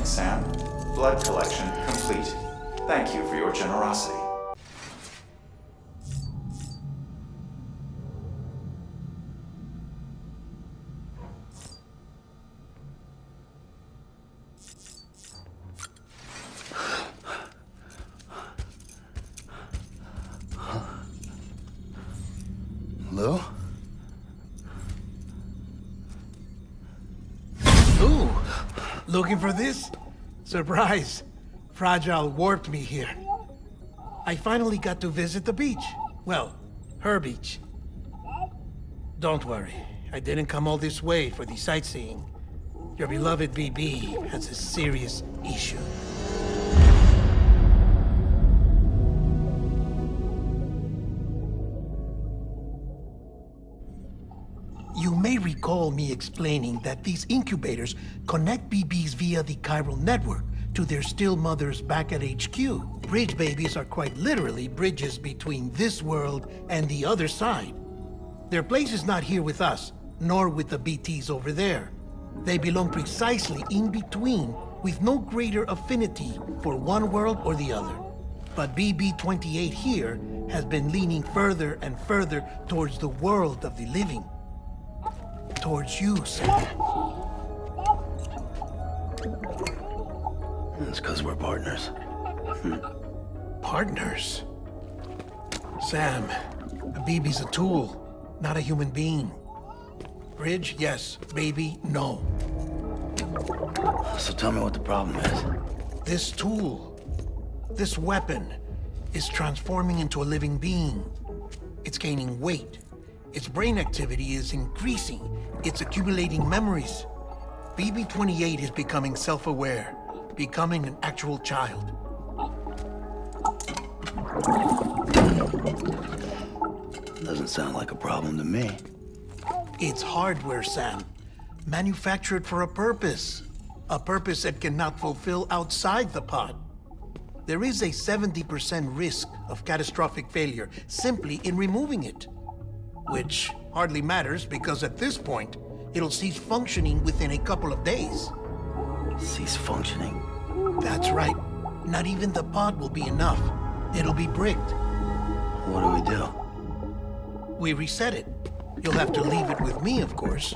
morning, Sam. Blood collection complete. Thank you for your generosity. Hello? Ooh, looking for this? Surprise. Fragile warped me here. I finally got to visit the beach. Well, her beach. Don't worry, I didn't come all this way for the sightseeing. Your beloved BB has a serious issue. You may recall me explaining that these incubators connect BBs via the chiral network to their still mothers back at HQ. Bridge babies are quite literally bridges between this world and the other side. Their place is not here with us, nor with the BTs over there. They belong precisely in between, with no greater affinity for one world or the other. But BB-28 here has been leaning further and further towards the world of the living. Towards you, Sam. It's because we're partners. Partners? Sam, a BB's a tool, not a human being. Bridge, yes. Baby, no. So tell me what the problem is. This tool, this weapon, is transforming into a living being. It's gaining weight. Its brain activity is increasing. It's accumulating memories. BB-28 is becoming self-aware, becoming an actual child. Doesn't sound like a problem to me. It's hardware, Sam. Manufactured for a purpose. A purpose it cannot fulfill outside the pod. There is a 70% risk of catastrophic failure simply in removing it. Which hardly matters because at this point, it'll cease functioning within a couple of days. Cease functioning? That's right. Not even the pod will be enough. It'll be bricked. What do we do? We reset it. You'll have to leave it with me, of course.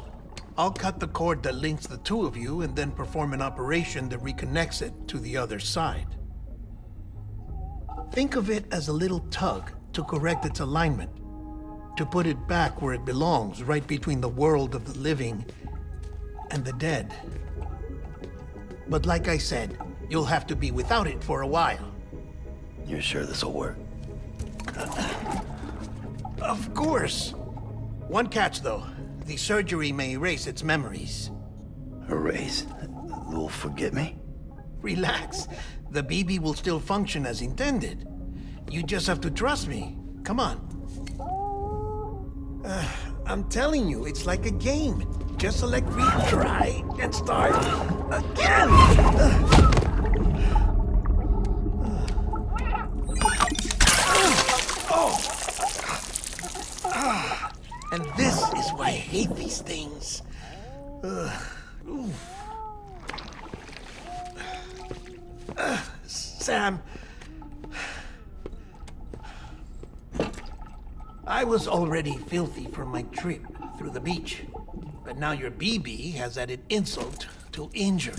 I'll cut the cord that links the two of you and then perform an operation that reconnects it to the other side. Think of it as a little tug to correct its alignment. To put it back where it belongs, right between the world of the living and the dead. But like I said, you'll have to be without it for a while. You're sure this'll work? Of course. One catch, though. The surgery may erase its memories. Erase? They'll forget me? Relax. The BB will still function as intended. You just have to trust me. Come on. I'm telling you, it's like a game. Just select retry and start again! And this is why I hate these things. Sam, I was already filthy from my trip through the beach, but now your BB has added insult to injury.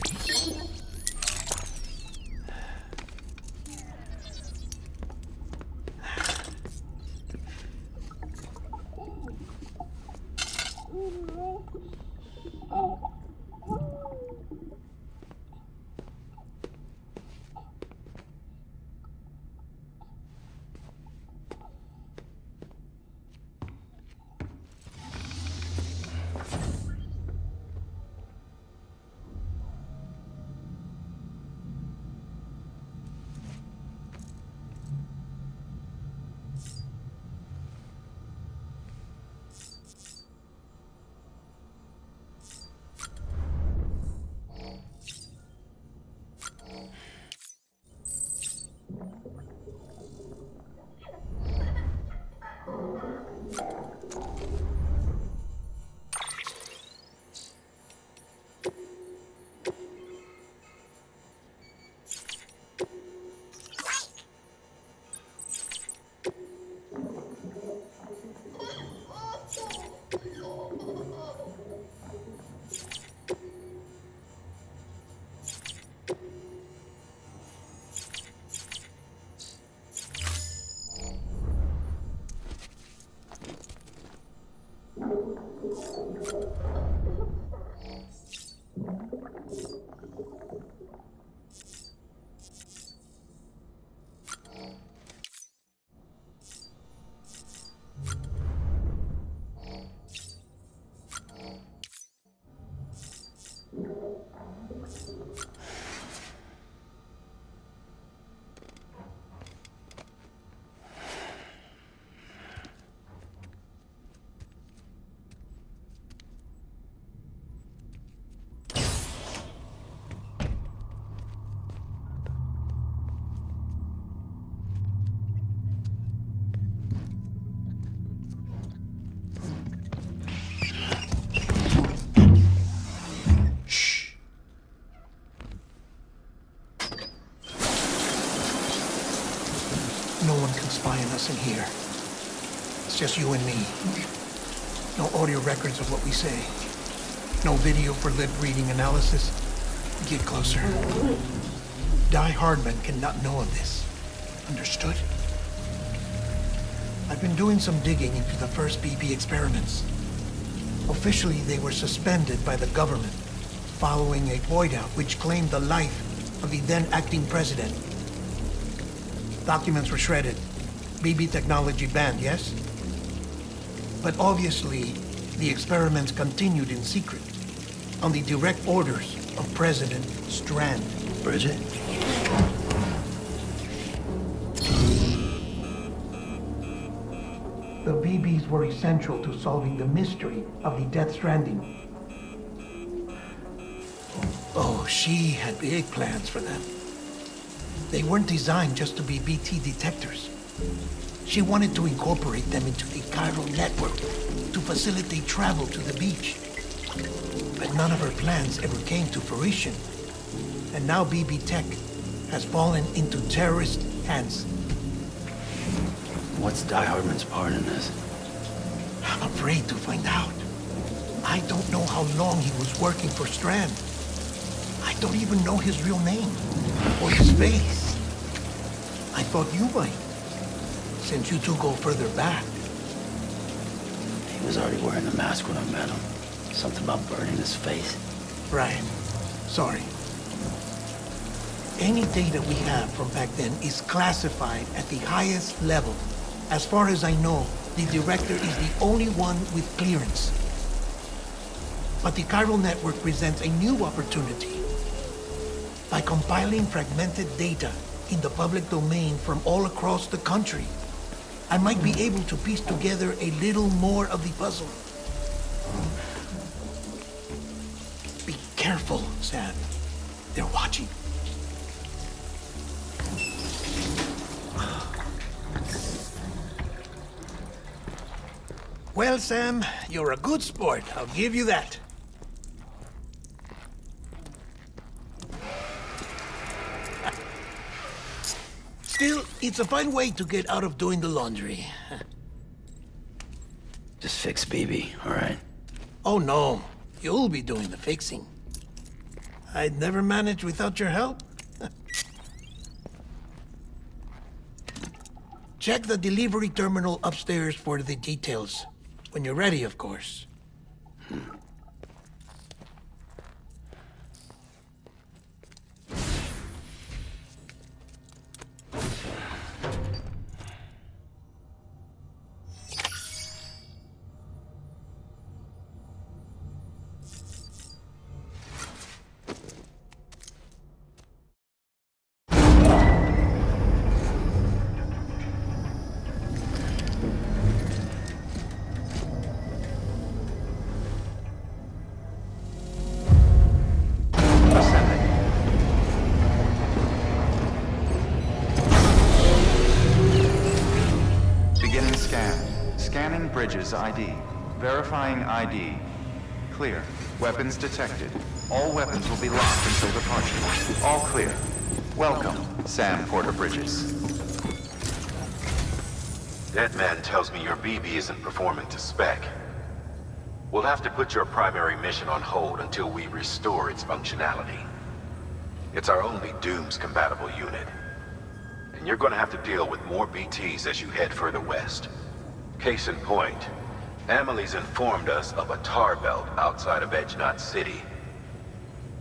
spying us in here. It's just you and me. No audio records of what we say. No video for lip-reading analysis. Get closer. Die Hardman cannot know of this. Understood? I've been doing some digging into the first BB experiments. Officially, they were suspended by the government following a void-out which claimed the life of the then acting president. Documents were shredded. BB technology banned, yes? But obviously, the experiments continued in secret, on the direct orders of President Strand. Bridget? The BBs were essential to solving the mystery of the Death Stranding. Oh, she had big plans for them. They weren't designed just to be BT detectors. She wanted to incorporate them into the chiral network to facilitate travel to the beach. But none of her plans ever came to fruition. And now BB Tech has fallen into terrorist hands. What's Die Hardman's part in this? I'm afraid to find out. I don't know how long he was working for Strand. I don't even know his real name or his face. I thought you might, since you two go further back. He was already wearing the mask when I met him. Something about burning his face. Right. Sorry. Any data we have from back then is classified at the highest level. As far as I know, the director is the only one with clearance. But the chiral network presents a new opportunity. By compiling fragmented data in the public domain from all across the country, I might be able to piece together a little more of the puzzle. Be careful, Sam. They're watching. Well, Sam, you're a good sport. I'll give you that. Still, it's a fine way to get out of doing the laundry. Just fix BB, all right? Oh, no. You'll be doing the fixing. I'd never manage without your help. Check the delivery terminal upstairs for the details. When you're ready, of course. Bridges ID. Verifying ID. Clear. Weapons detected. All weapons will be locked until departure. All clear. Welcome, Sam Porter Bridges. That man tells me your BB isn't performing to spec. We'll have to put your primary mission on hold until we restore its functionality. It's our only Dooms-compatible unit. And you're gonna have to deal with more BTs as you head further west. Case in point, Amelie's informed us of a tar belt outside of Edgenot City.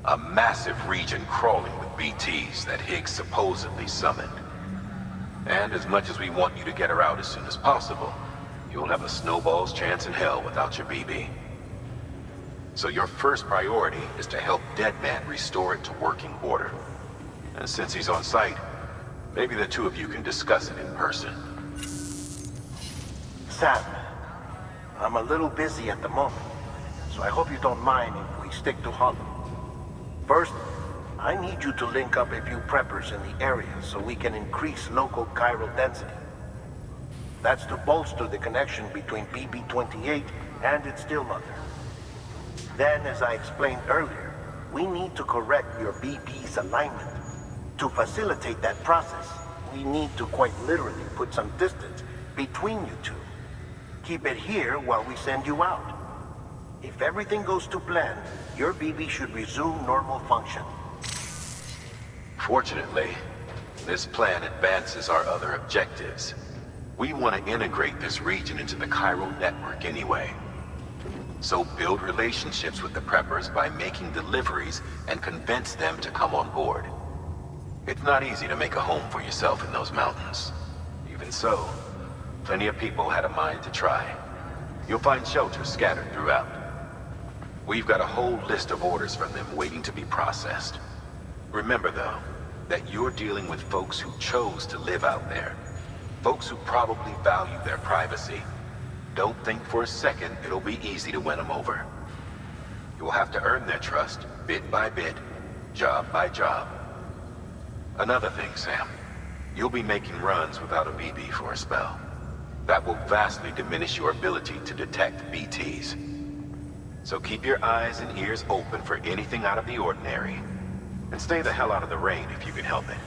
A massive region crawling with BTs that Higgs supposedly summoned. And as much as we want you to get her out as soon as possible, you'll have a snowball's chance in hell without your BB. So your first priority is to help Deadman restore it to working order. And since he's on site, maybe the two of you can discuss it in person. Sam, I'm a little busy at the moment, so I hope you don't mind if we stick to Hollow. First, I need you to link up a few preppers in the area so we can increase local chiral density. That's to bolster the connection between BB-28 and its stillmother. Then, as I explained earlier, we need to correct your BB's alignment. To facilitate that process, We need to quite literally put some distance between you two. Keep it here while we send you out. If everything goes to plan, your BB should resume normal function. Fortunately, this plan advances our other objectives. We want to integrate this region into the chiral network anyway. So build relationships with the preppers by making deliveries and convince them to come on board. It's not easy to make a home for yourself in those mountains. Even so, plenty of people had a mind to try. You'll find shelters scattered throughout. We've got a whole list of orders from them waiting to be processed. Remember, though, that you're dealing with folks who chose to live out there. Folks who probably value their privacy. Don't think for a second it'll be easy to win them over. You'll have to earn their trust, bit by bit, job by job. Another thing, Sam. You'll be making runs without a BB for a spell. That will vastly diminish your ability to detect BTs. So keep your eyes and ears open for anything out of the ordinary. And stay the hell out of the rain if you can help it.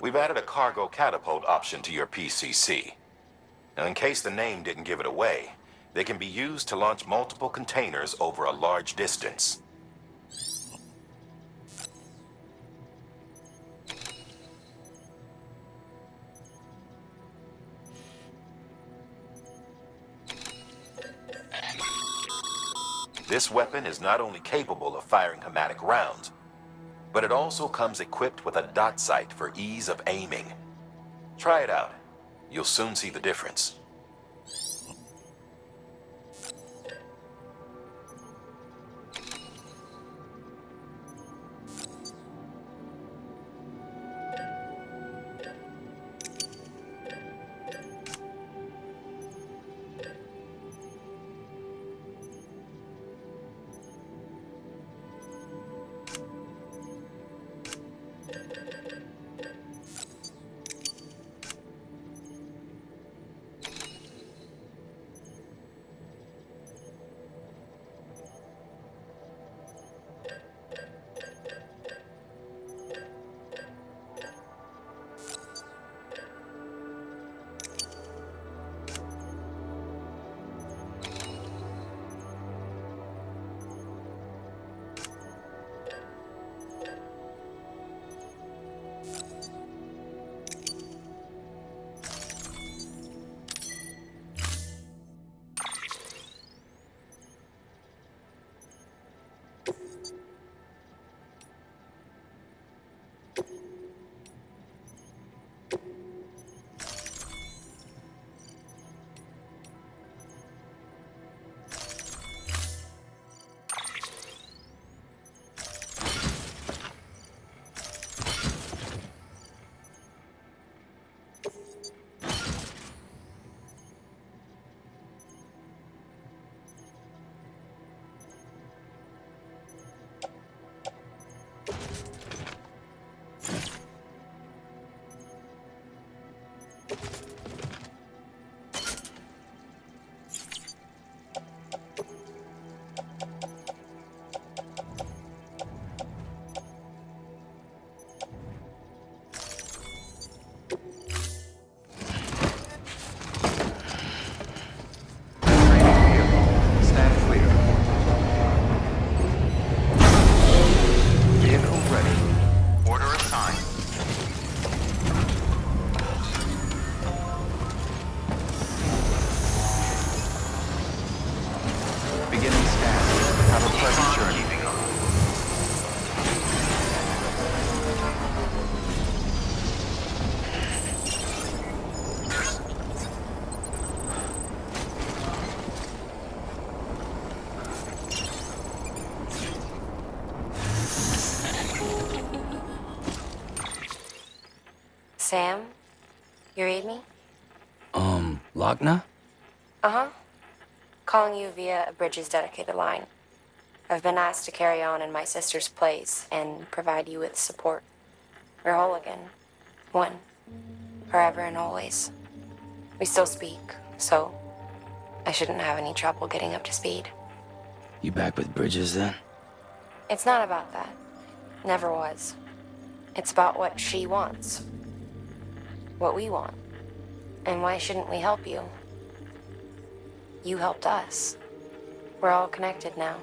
We've added a cargo catapult option to your PCC. Now, in case the name didn't give it away, they can be used to launch multiple containers over a large distance. This weapon is not only capable of firing hematic rounds, but it also comes equipped with a dot sight for ease of aiming. Try it out. You'll soon see the difference. Sam? You read me? Lochna? Uh-huh. Calling you via a Bridges dedicated line. I've been asked to carry on in my sister's place and provide you with support. We're whole again. One. Forever and always. We still speak, so I shouldn't have any trouble getting up to speed. You back with Bridges then? It's not about that. Never was. It's about what she wants. What we want. And why shouldn't we help you? You helped us. We're all connected now.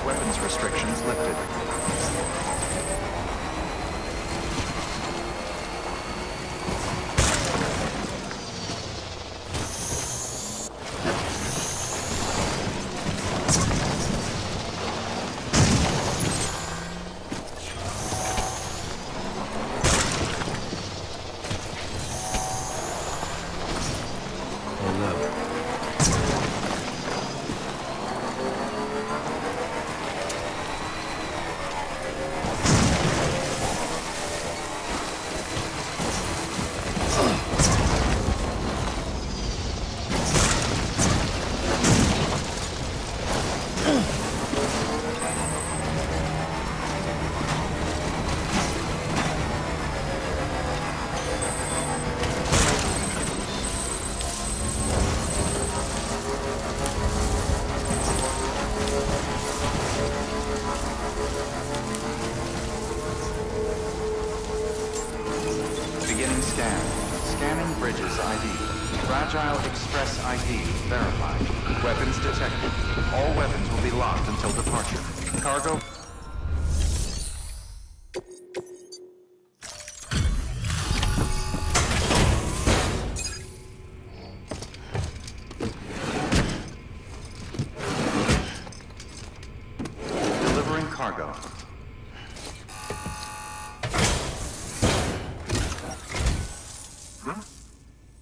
Weapons restrictions lifted. Beginning scan. Scanning Bridges ID. Fragile Express ID verified. Weapons detected. All weapons will be locked until departure. Cargo. Delivering cargo.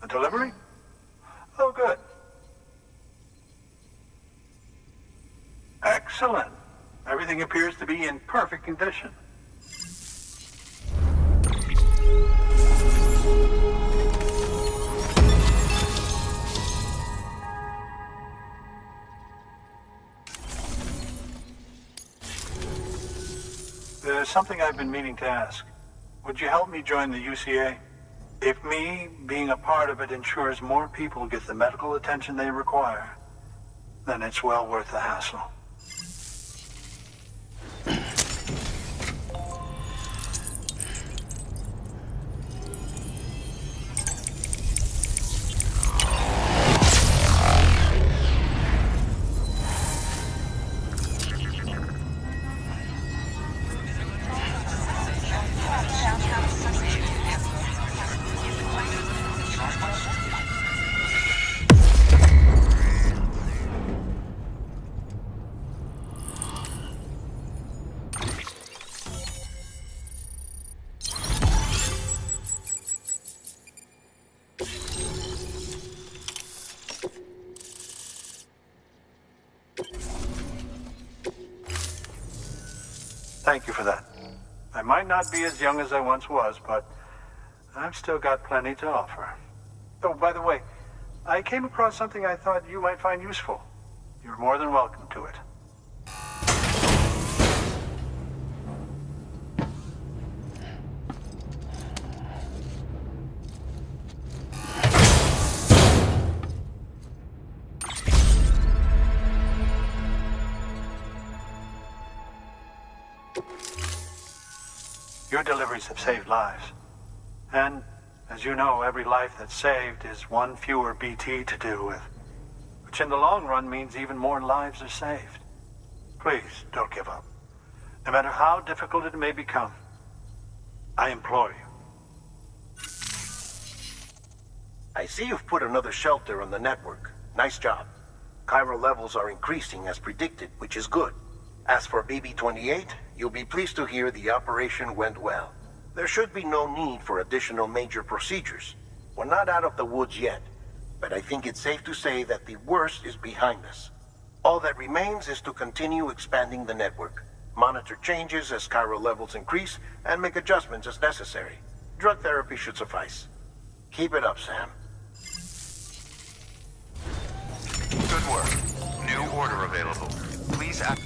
A delivery? Oh, good. Excellent. Everything appears to be in perfect condition. There's something I've been meaning to ask. Would you help me join the UCA? If me being a part of it ensures more people get the medical attention they require, then it's well worth the hassle. Thank you for that. I might not be as young as I once was, but I've still got plenty to offer. Oh, by the way, I came across something I thought you might find useful. You're more than welcome to it. Your deliveries have saved lives. And, as you know, every life that's saved is one fewer BT to deal with. Which in the long run means even more lives are saved. Please, don't give up. No matter how difficult it may become, I implore you. I see you've put another shelter on the network. Nice job. Chiral levels are increasing as predicted, which is good. As for BB-28, you'll be pleased to hear the operation went well. There should be no need for additional major procedures. We're not out of the woods yet, but I think it's safe to say that the worst is behind us. All that remains is to continue expanding the network, monitor changes as chiral levels increase, and make adjustments as necessary. Drug therapy should suffice. Keep it up, Sam. Good work. New order available. Please act.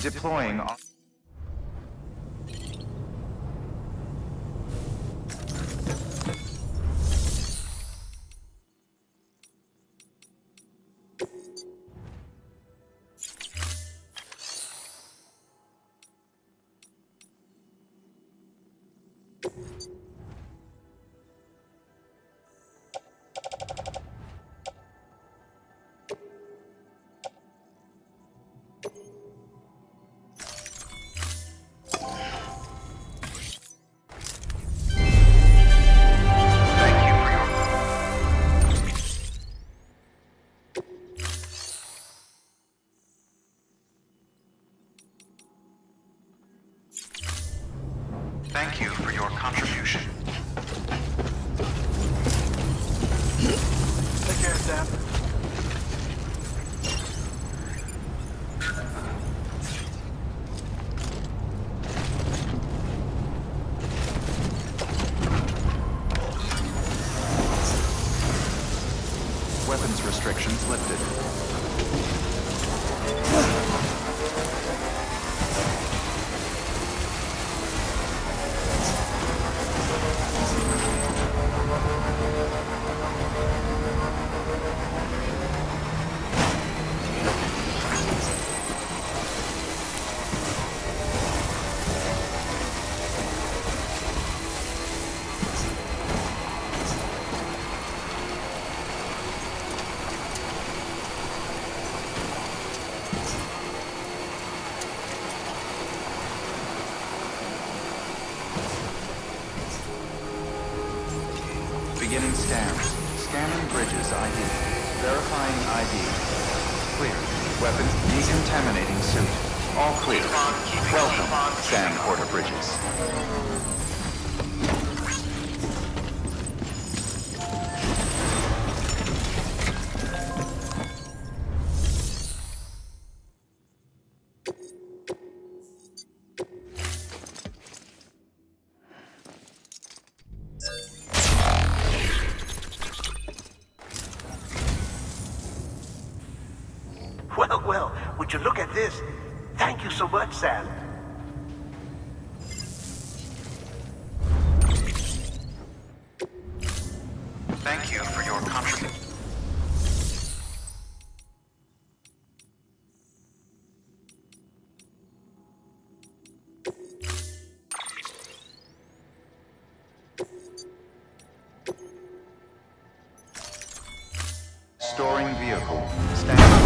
Deploying. Thank you for your contribution. Take care, Sam. Weapons restrictions lifted. Beginning scans. Scanning bridges ID. Verifying ID. Clear. Weapons decontaminating suit. All clear. Welcome, Sam Porter Bridges. Well, would you look at this? Thank you so much, Sam. Thank you for your contribution. Storing vehicle. Standing.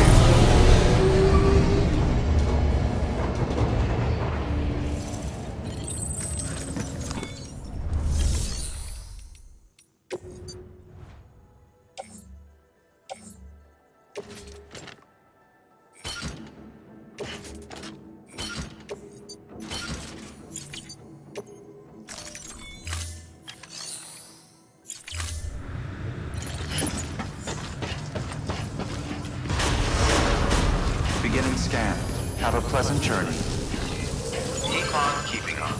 Beginning scan. Have a pleasant journey. Econ keeping up.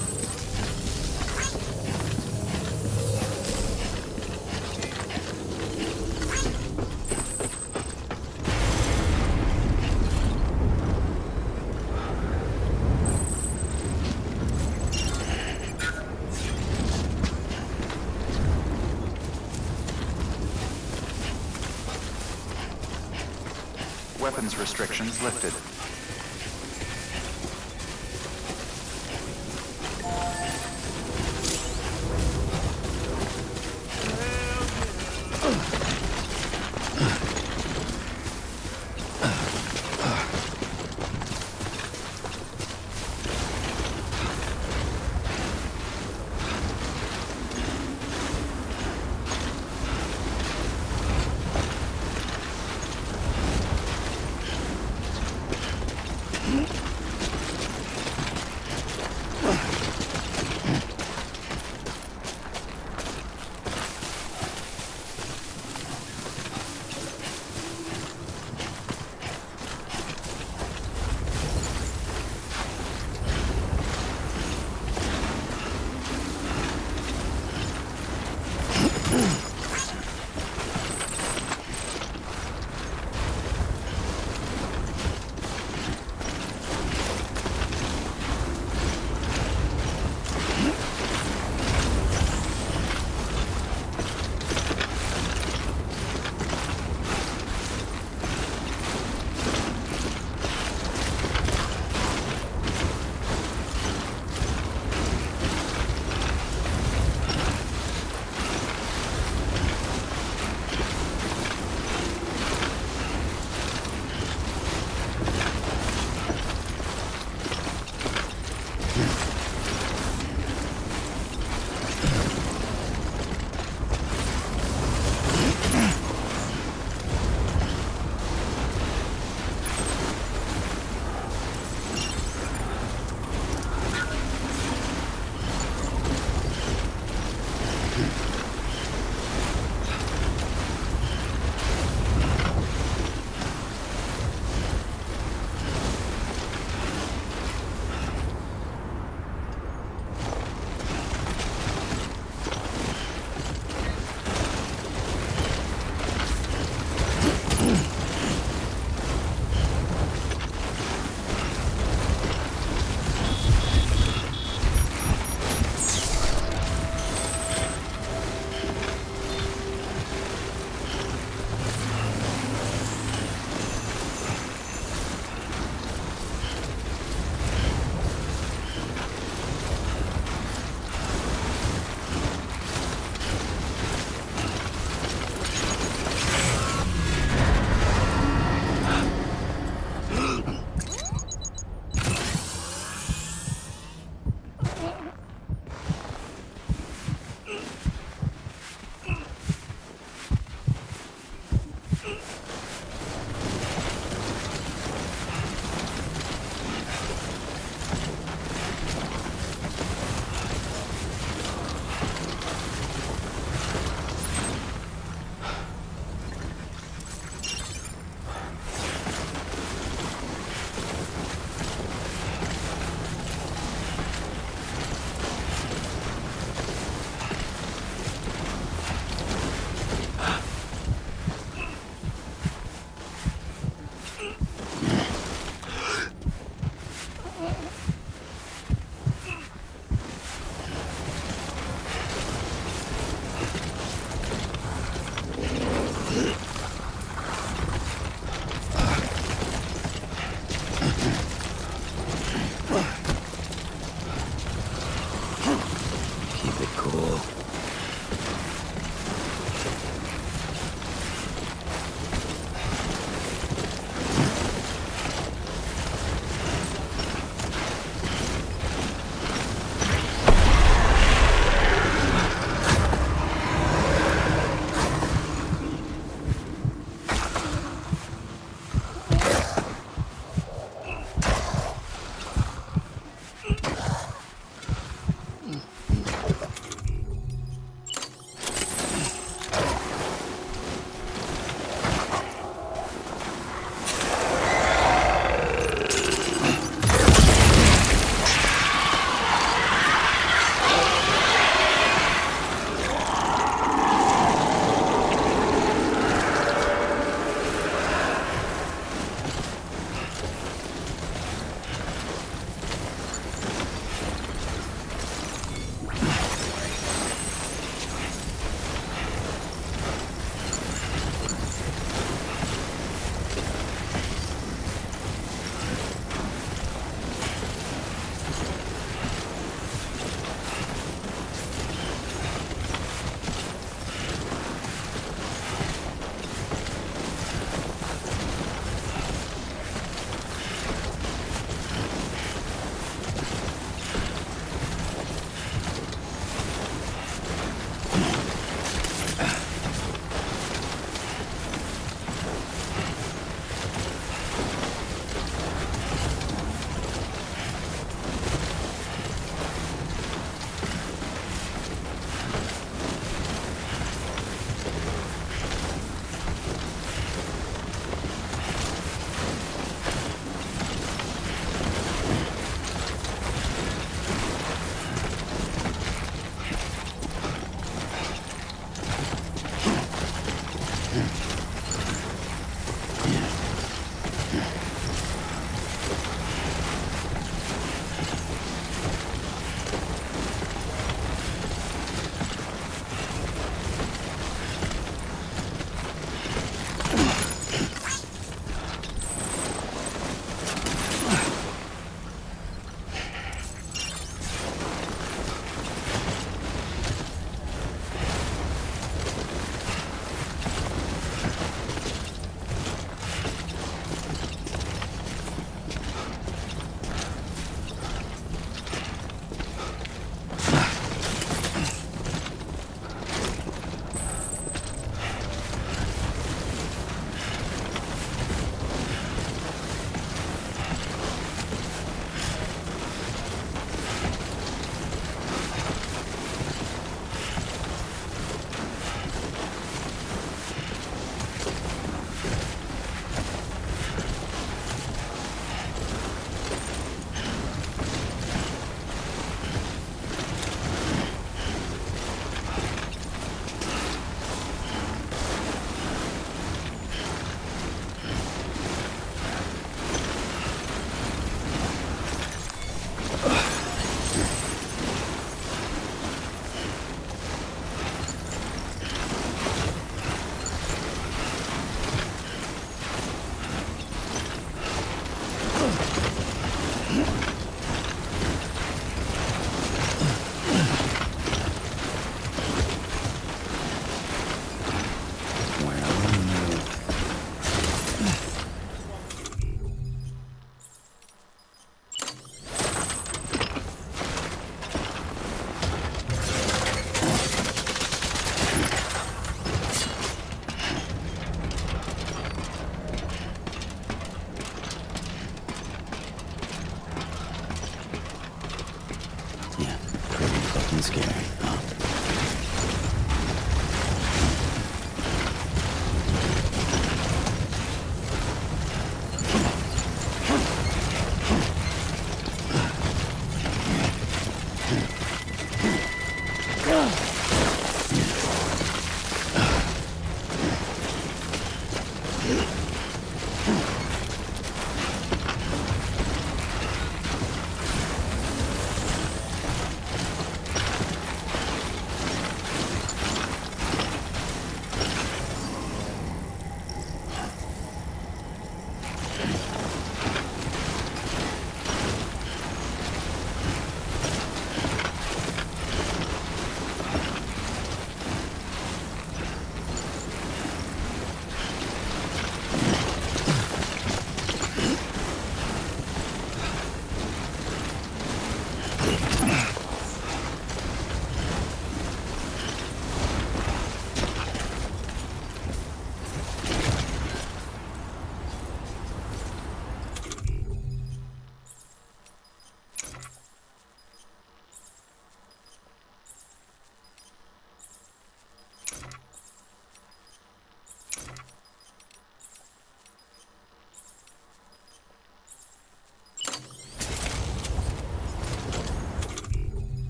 Weapons restrictions lifted.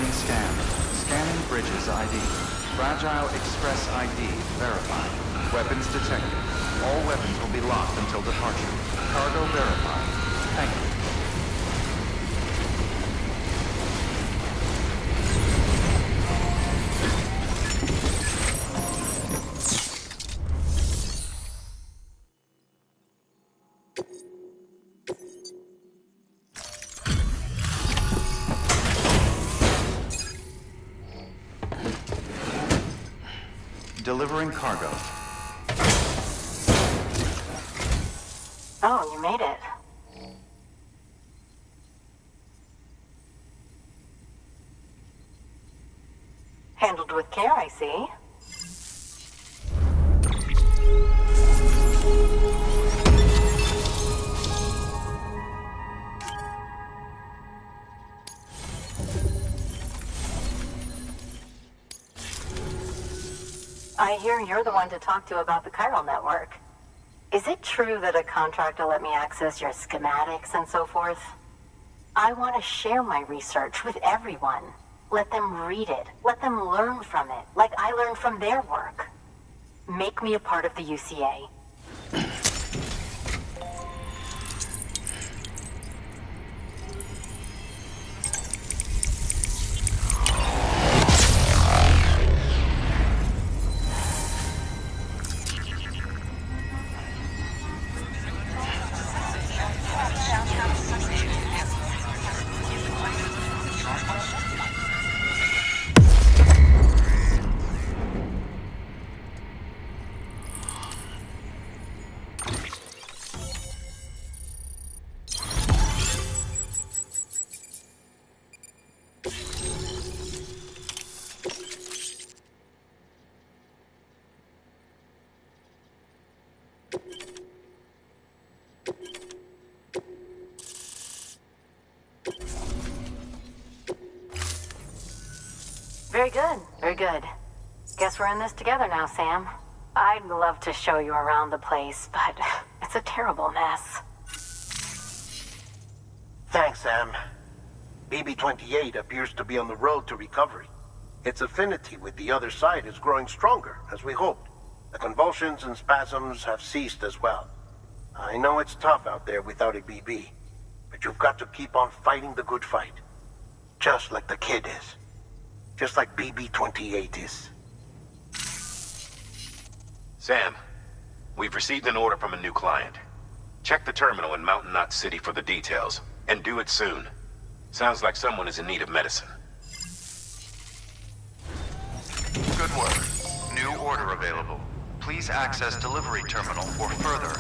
Beginning scan. Scanning bridges ID. Fragile Express ID verified. Weapons detected. All weapons will be locked until departure. Cargo verified. Thank you. Delivering cargo. Oh, you made it. Handled with care, I see. I hear you're the one to talk to about the chiral network. Is it true that a contract will let me access your schematics and so forth? I want to share my research with everyone. Let them read it. Let them learn from it, like I learned from their work. Make me a part of the UCA. Very good, very good. Guess we're in this together now, Sam. I'd love to show you around the place, but it's a terrible mess. Thanks, Sam. BB-28 appears to be on the road to recovery. Its affinity with the other side is growing stronger, as we hoped. The convulsions and spasms have ceased as well. I know it's tough out there without a BB, but you've got to keep on fighting the good fight. Just like the kid is. Just like BB-28 is. Sam, we've received an order from a new client. Check the terminal in Mountain Knot City for the details, and do it soon. Sounds like someone is in need of medicine. Good work. New order available. Please access delivery terminal for further.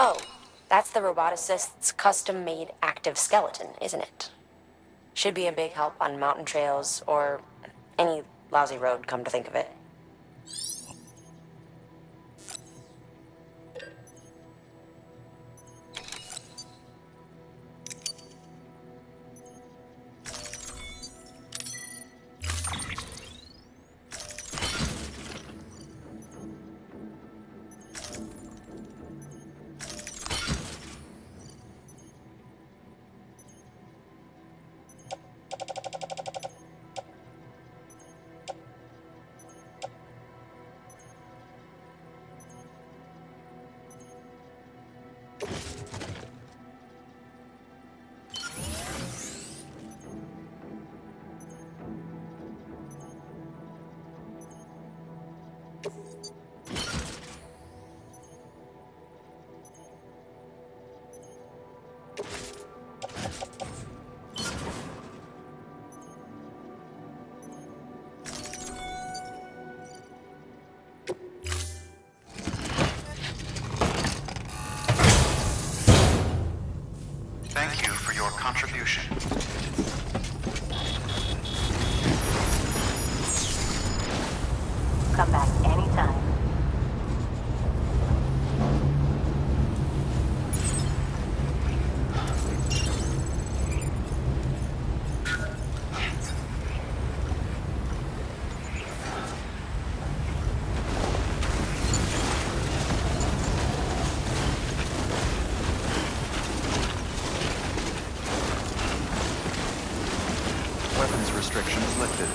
Oh, that's the roboticist's custom-made active skeleton, isn't it? Should be a big help on mountain trails or any lousy road, come to think of it. contribution. Come back anytime. Weapons restrictions lifted.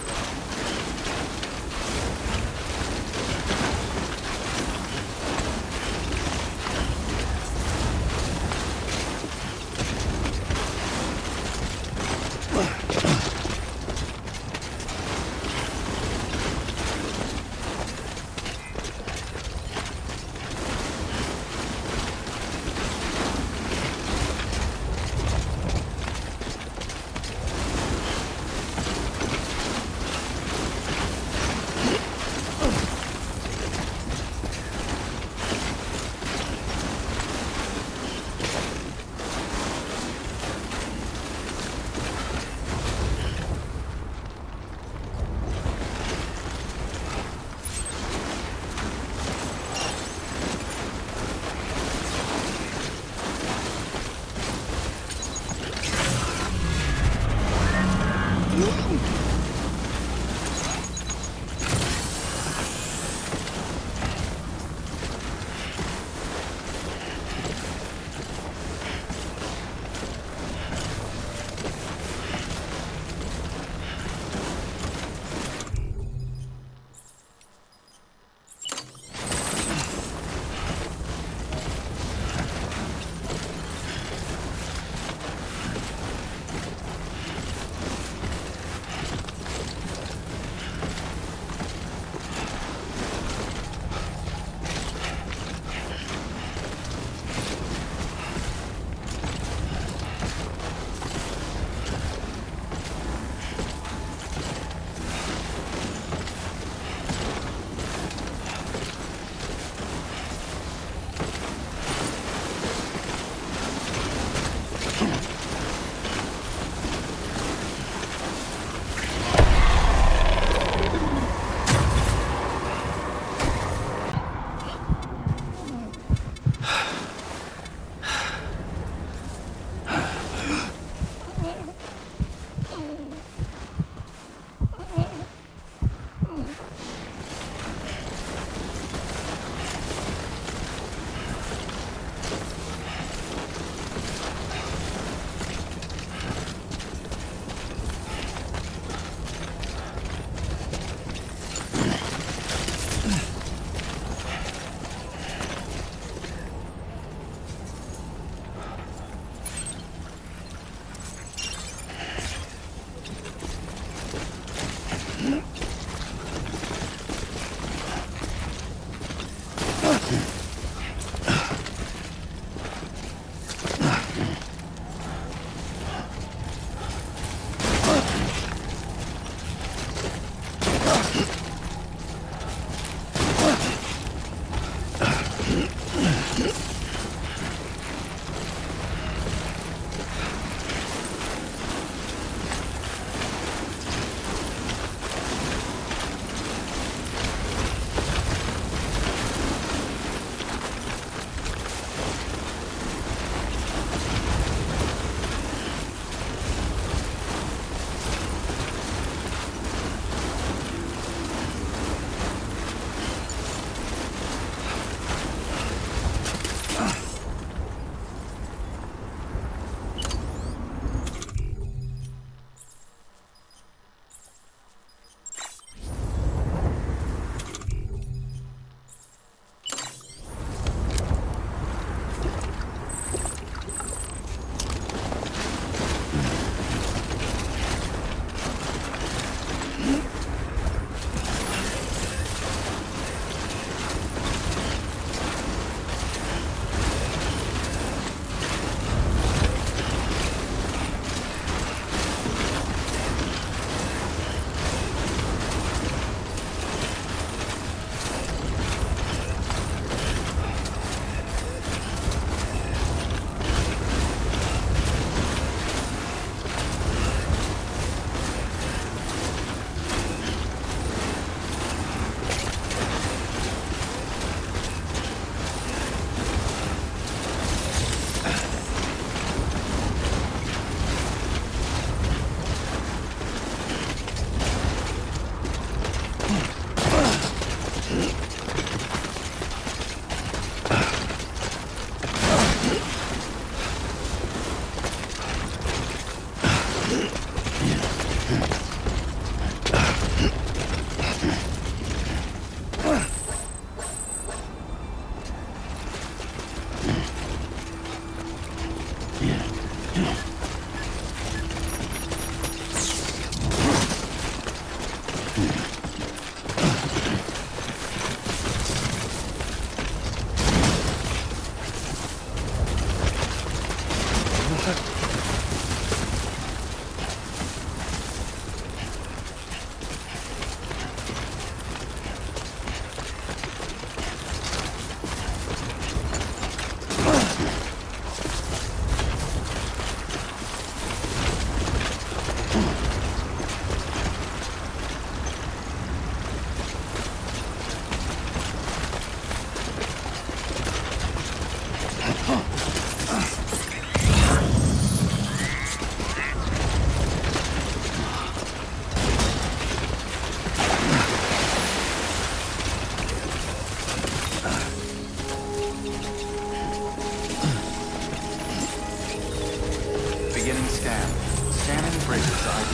scan. Scanning bridges ID.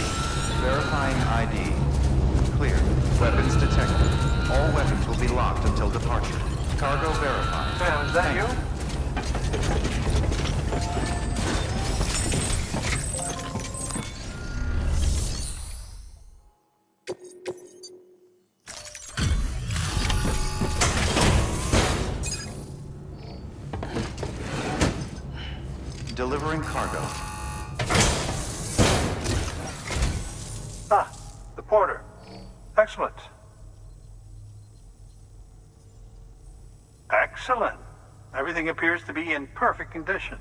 Verifying ID. Clear. Weapons detected. All weapons will be locked until departure. Cargo verified. Sam, is that you? Delivering cargo. Ah, the porter. Excellent. Excellent. Everything appears to be in perfect condition.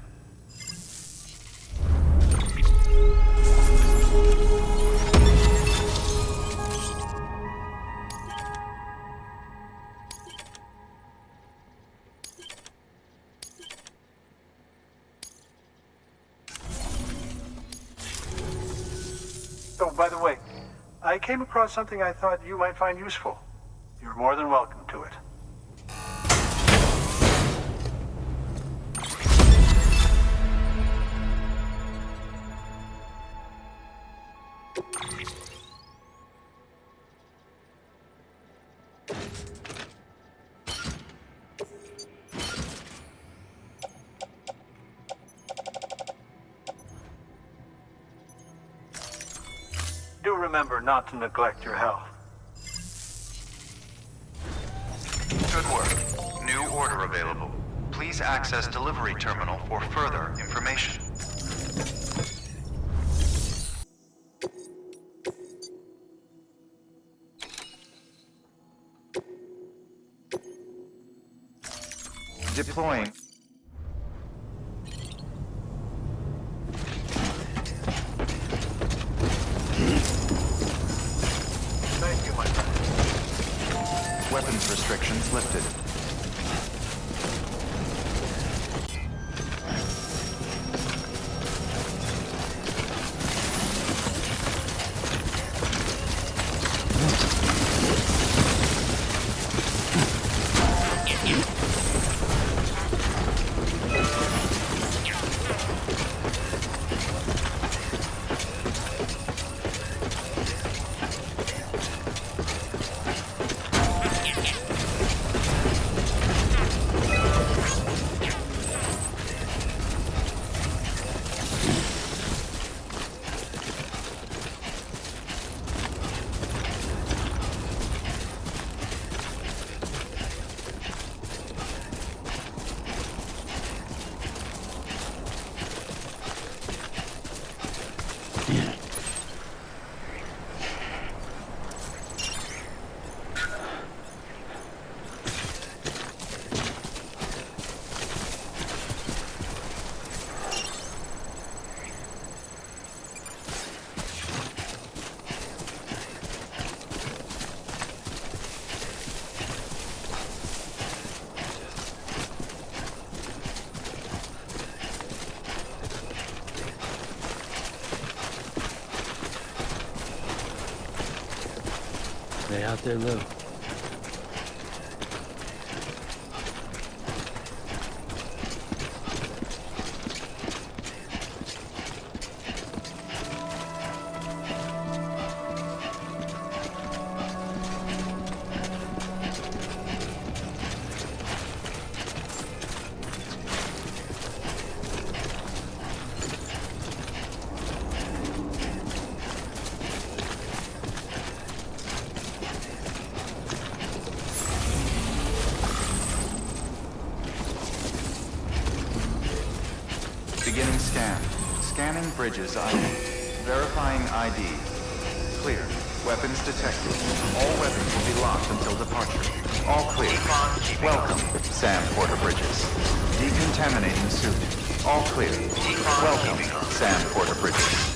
Oh, by the way, I came across something I thought you might find useful. You're more than welcome to it. Do remember not to neglect your health. Good work. New order available. Please access delivery terminal for further information. Deploying. Thank you, my friend. Weapons restrictions lifted. Stay out there, Lou. Beginning scan. Scanning bridges ID. Verifying ID. Clear. Weapons detected. All weapons will be locked until departure. All clear. Welcome, Sam Porter Bridges. Decontaminating suit. All clear. Welcome, Sam Porter Bridges.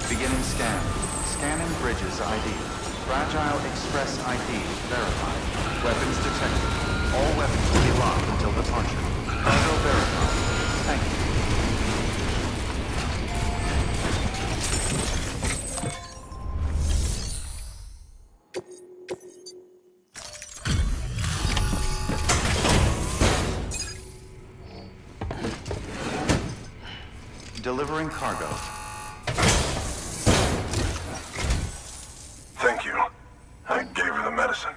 Beginning scan. Scanning bridges ID. Fragile Express ID verified. Weapons detected. All weapons will be locked until departure. Cargo verified. Thank you. Delivering cargo. Thank you. I gave her the medicine.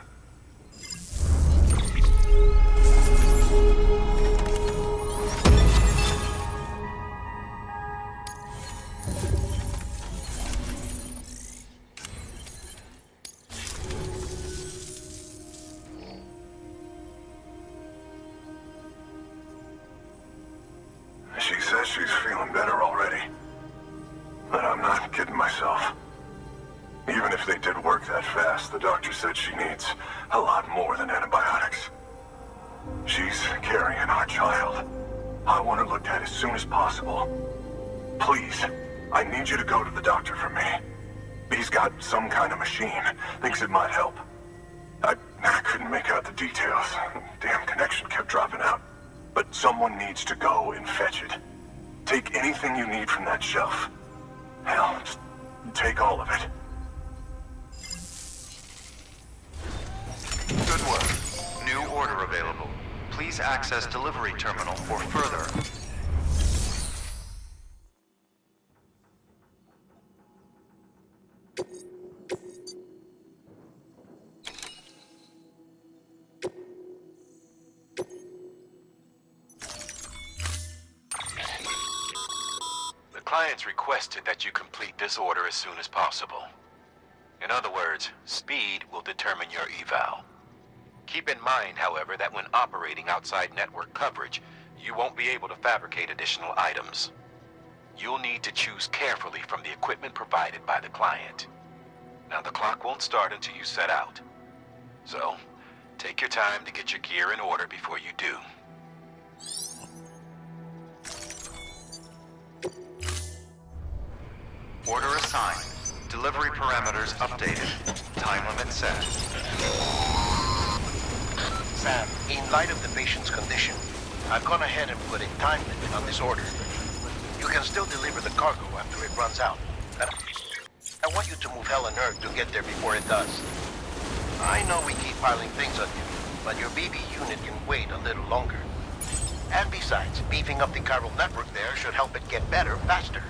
She says she's feeling better already. But I'm not kidding myself. Even if they did work that fast, the doctor said she needs a lot more than antibiotics. She's carrying our child. I want her looked at as soon as possible. Please, I need you to go to the doctor for me. He's got some kind of machine. Thinks it might help. I couldn't make out the details. Damn connection kept dropping out. But someone needs to go and fetch it. Take anything you need from that shelf. Hell, just take all of it. Good work. New order available. Please access delivery terminal for further. The client's requested that you complete this order as soon as possible. In other words, speed will determine your eval. Keep in mind, however, that when operating outside network coverage, you won't be able to fabricate additional items. You'll need to choose carefully from the equipment provided by the client. Now, the clock won't start until you set out. So, take your time to get your gear in order before you do. Order assigned. Delivery parameters updated. Time limit set. Sam, in light of the patient's condition, I've gone ahead and put a time limit on this order. You can still deliver the cargo after it runs out. I want you to move hell and earth to get there before it does. I know we keep piling things on you, but your BB unit can wait a little longer. And besides, beefing up the chiral network there should help it get better faster.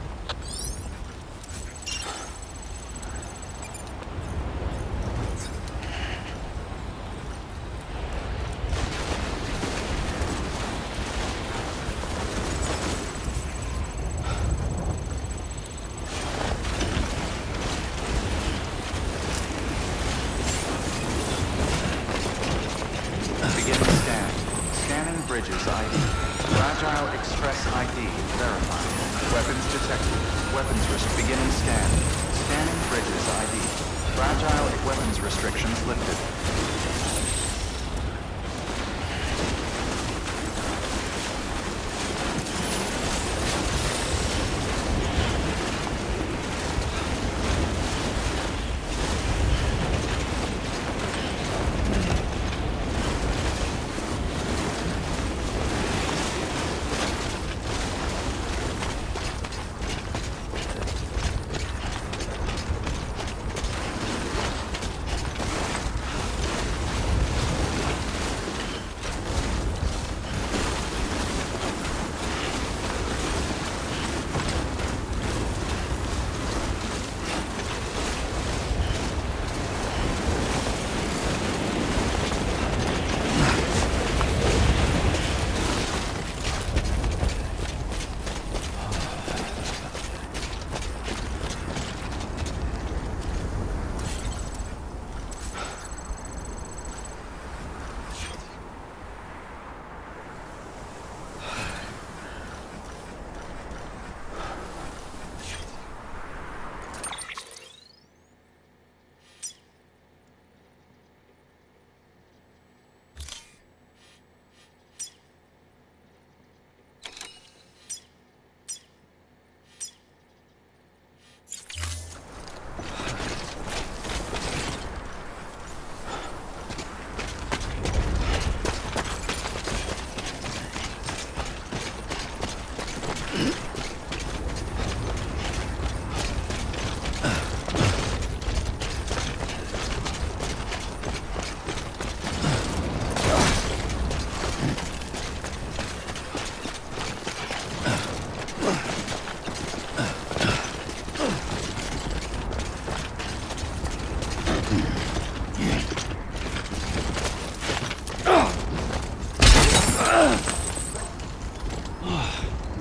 Beginning scan. Scanning bridges ID. Fragile Express ID verified. Weapons detected. Beginning scan. Scanning bridges ID. Fragile weapons restrictions lifted.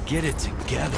get it together.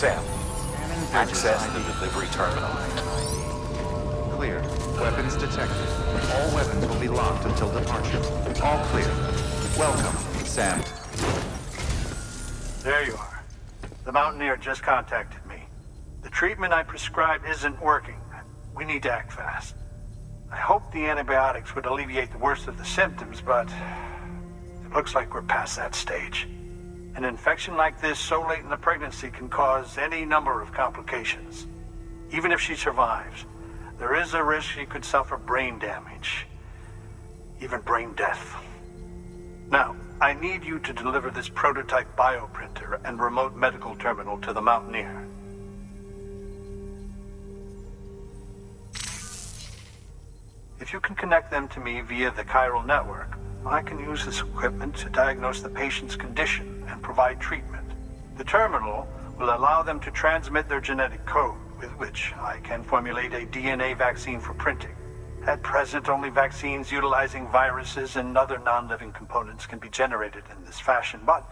Sam, access the delivery terminal. Clear. Weapons detected. All weapons will be locked until departure. All clear. Welcome, Sam. There you are. The Mountaineer just contacted me. The treatment I prescribed isn't working. We need to act fast. I hoped the antibiotics would alleviate the worst of the symptoms, but it looks like we're past that stage. An infection like this so late in the pregnancy can cause any number of complications. Even if she survives, there is a risk she could suffer brain damage, even brain death. Now, I need you to deliver this prototype bioprinter and remote medical terminal to the Mountaineer. If you can connect them to me via the chiral network, I can use this equipment to diagnose the patient's condition and provide treatment. The terminal will allow them to transmit their genetic code, with which I can formulate a DNA vaccine for printing. At present, only vaccines utilizing viruses and other non-living components can be generated in this fashion, but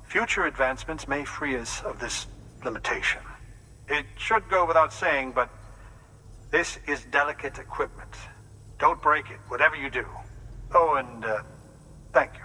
future advancements may free us of this limitation. It should go without saying, but this is delicate equipment. Don't break it, whatever you do. Oh, and thank you.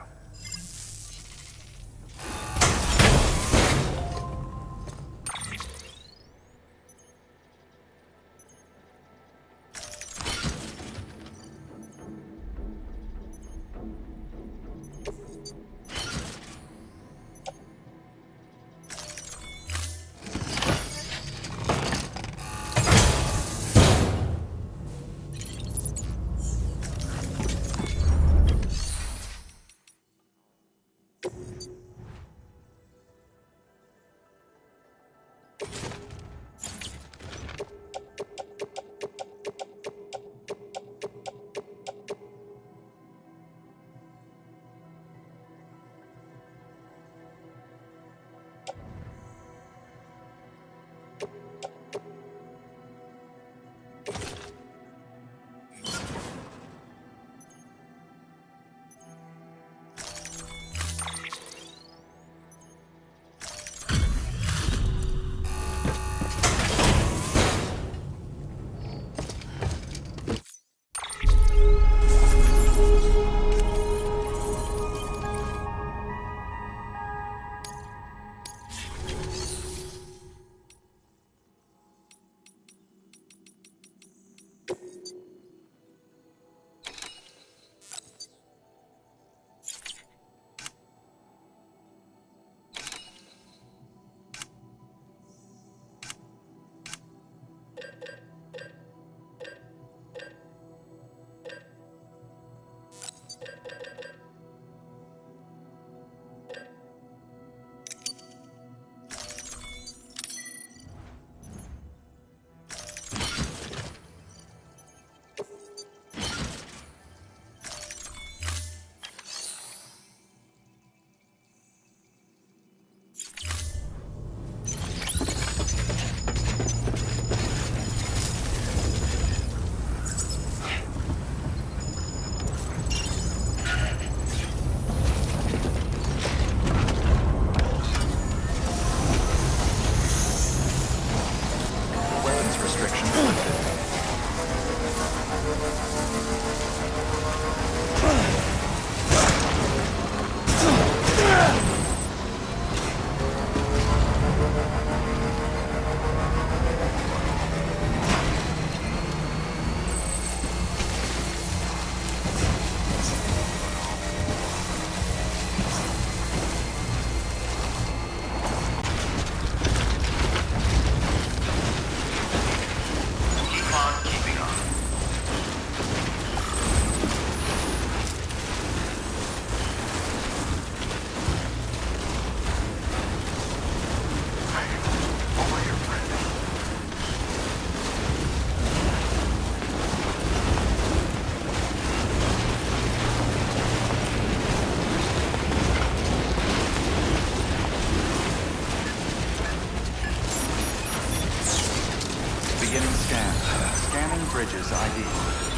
Bridges ID.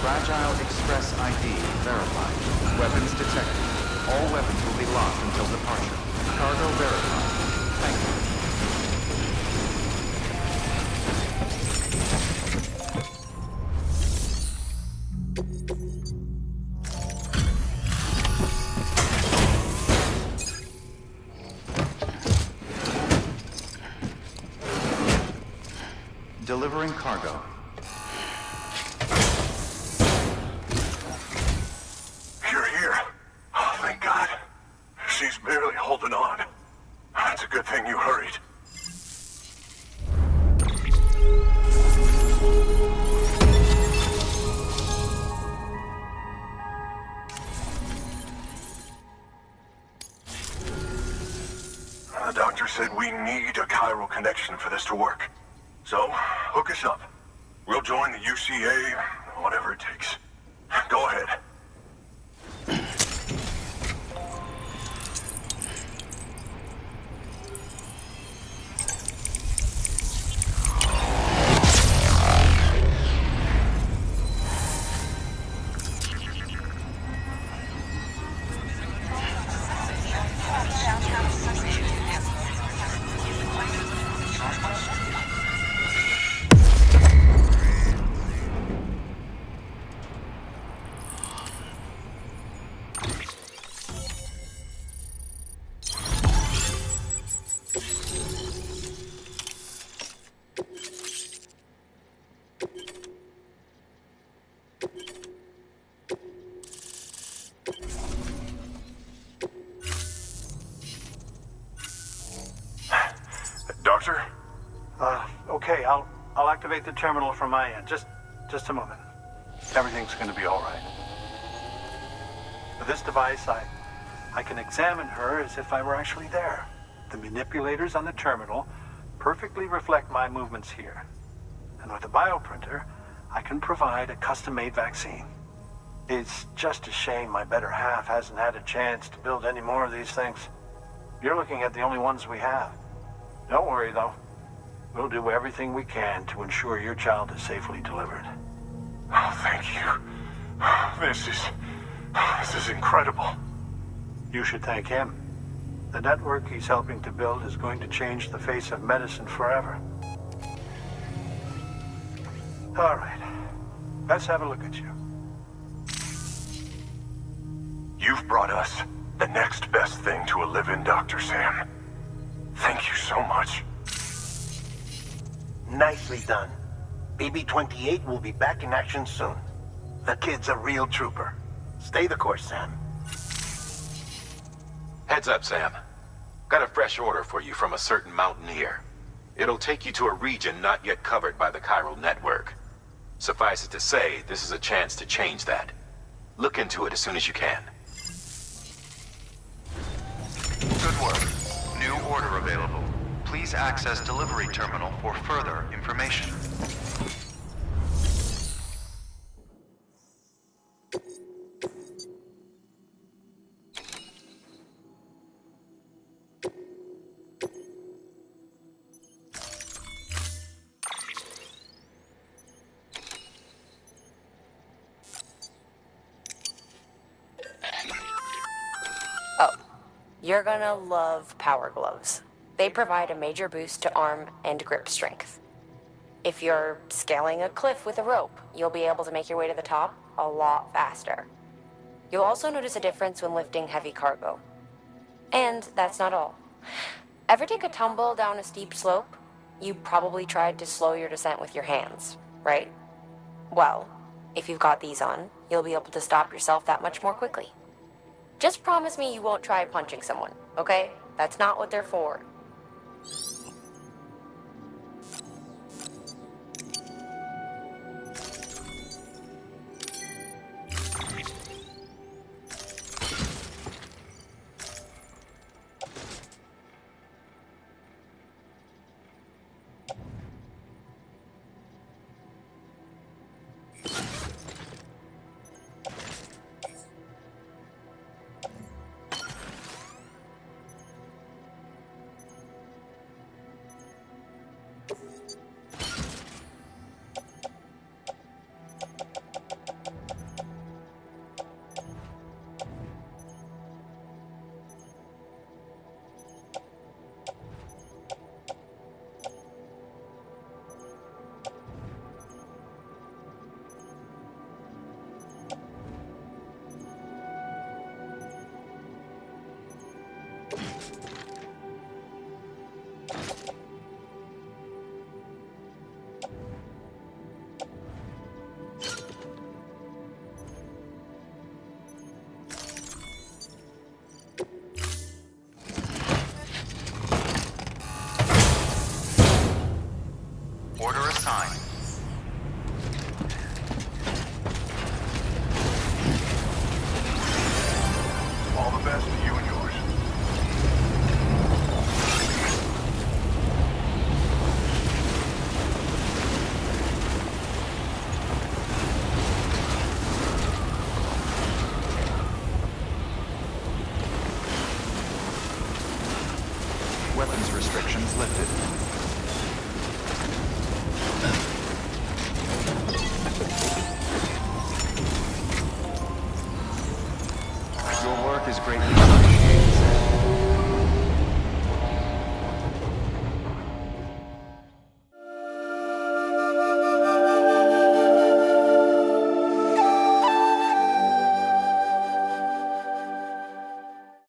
Fragile Express ID verified. Weapons detected. All weapons will be locked until departure. Cargo verified. Thank you. Delivering cargo. You're here. Oh, thank God. She's barely holding on. It's a good thing you hurried. doctor said we need a chiral connection for this to work. So, hook us up. We'll join the UCA, whatever it takes. Go ahead. Doctor? Okay, I'll activate the terminal from my end. Just a moment. Everything's gonna be all right. With this device, I can examine her as if I were actually there. The manipulators on the terminal perfectly reflect my movements here. And with the bioprinter, I can provide a custom-made vaccine. It's just a shame my better half hasn't had a chance to build any more of these things. You're looking at the only ones we have. Don't worry, though. We'll do everything we can to ensure your child is safely delivered. Oh, thank you. This is incredible. You should thank him. The network he's helping to build is going to change the face of medicine forever. All right. Let's have a look at you. You've brought us the next best thing to a live-in Dr. Sam. Thank you so much. Nicely done. BB-28 will be back in action soon. The kid's a real trooper. Stay the course, Sam. Heads up, Sam. Got a fresh order for you from a certain mountaineer. It'll take you to a region not yet covered by the chiral network. Suffice it to say, this is a chance to change that. Look into it as soon as you can. Good work. New order available. Please access delivery terminal for further information. Oh, you're gonna love power gloves. They provide a major boost to arm and grip strength. If you're scaling a cliff with a rope, you'll be able to make your way to the top a lot faster. You'll also notice a difference when lifting heavy cargo. And that's not all. Ever take a tumble down a steep slope? You probably tried to slow your descent with your hands, right? Well, if you've got these on, you'll be able to stop yourself that much more quickly. Just promise me you won't try punching someone, okay? That's not what they're for.